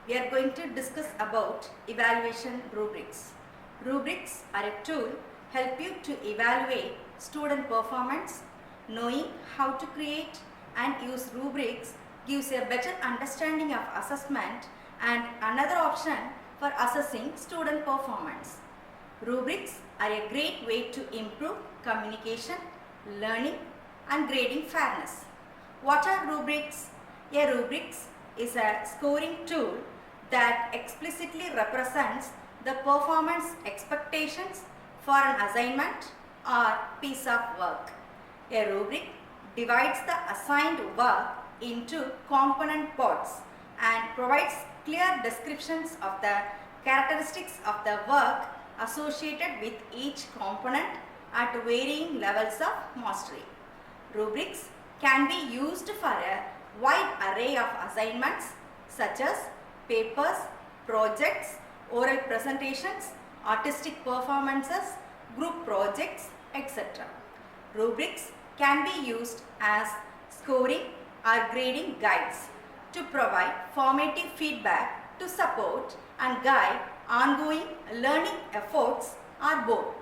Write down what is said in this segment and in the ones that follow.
we are going to discuss about evaluation rubrics. Rubrics are a tool help you to evaluate student performance. Knowing how to create and use rubrics gives a better understanding of assessment and another option for assessing student performance. Rubrics are a great way to improve communication, learning and grading fairness. What are rubrics? A rubrics is a scoring tool that explicitly represents the performance expectations for an assignment or piece of work. A rubric divides the assigned work into component parts and provides clear descriptions of the characteristics of the work associated with each component at varying levels of mastery. Rubrics can be used for a wide array of assignments such as papers, projects, oral presentations, artistic performances, group projects, etc. Rubrics can be used as scoring or grading guides to provide formative feedback to support and guide ongoing learning efforts or both.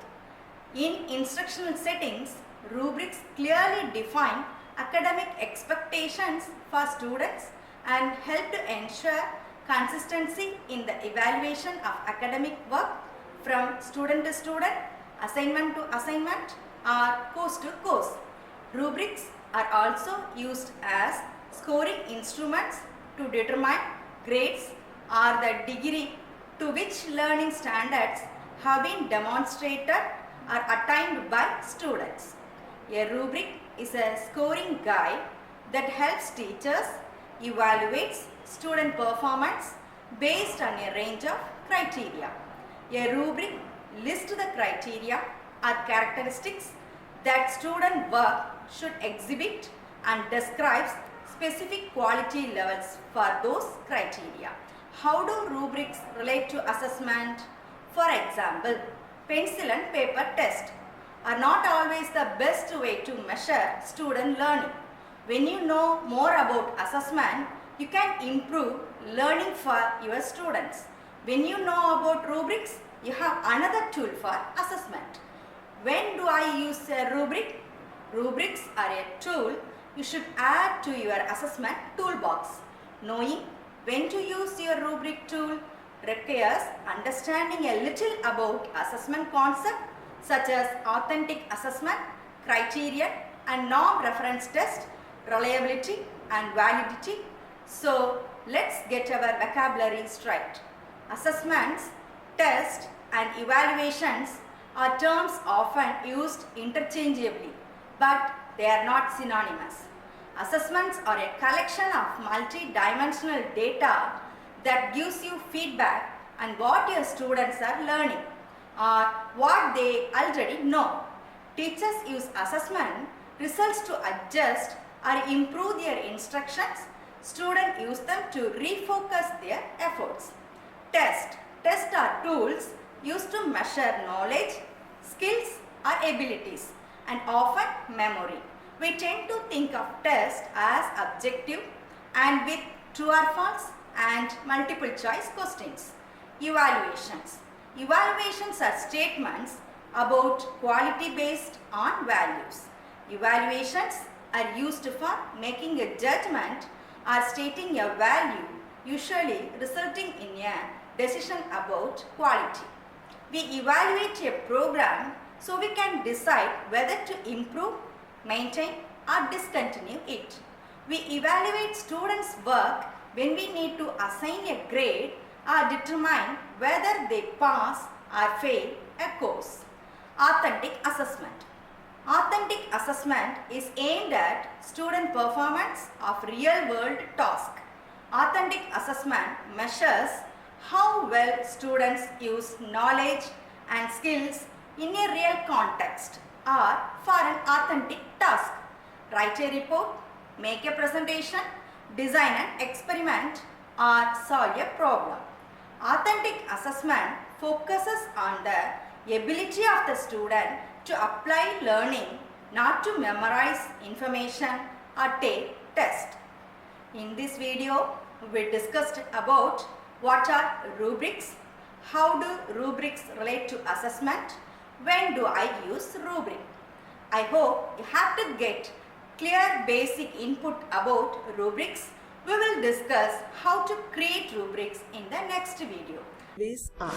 In instructional settings, rubrics clearly define academic expectations for students and help to ensure consistency in the evaluation of academic work from student to student, assignment to assignment or course to course. Rubrics are also used as scoring instruments to determine grades or the degree to which learning standards have been demonstrated or attained by students. A rubric is a scoring guide that helps teachers evaluate student performance based on a range of criteria. A rubric lists the criteria or characteristics that student work should exhibit and describes specific quality levels for those criteria. How do rubrics relate to assessment? For example, pencil and paper test are not always the best way to measure student learning. When you know more about assessment, you can improve learning for your students. When you know about rubrics, you have another tool for assessment. When do I use a rubric? Rubrics are a tool you should add to your assessment toolbox. Knowing when to use your rubric tool requires understanding a little about assessment concept such as authentic assessment, criterion and norm reference test, reliability and validity. So let's get our vocabulary straight. Assessments, tests and evaluations are terms often used interchangeably, but they are not synonymous. Assessments are a collection of multi-dimensional data that gives you feedback on what your students are learning or what they already know. Teachers use assessment results to adjust or improve their instructions. Students use them to refocus their efforts. Tests are tools used to measure knowledge, skills or abilities and often memory. We tend to think of tests as objective and with true or false and multiple choice questions. Evaluations. Evaluations are statements about quality based on values. Evaluations are used for making a judgment or stating a value, usually resulting in a decision about quality. We evaluate a program so we can decide whether to improve, maintain or discontinue it. We evaluate students' work when we need to assign a grade or determine whether they pass or fail a course. Authentic assessment. Authentic assessment is aimed at student performance of real-world tasks. Authentic assessment measures how well students use knowledge and skills in a real context or for an authentic task. Write a report, make a presentation, design an experiment or solve a problem. Authentic assessment focuses on the ability of the student to apply learning, not to memorize information or take test. In this video, we discussed about What are rubrics? How do rubrics relate to assessment? When do I use rubric? I hope you have to get clear basic input about rubrics. We will discuss how to create rubrics in the next video. These are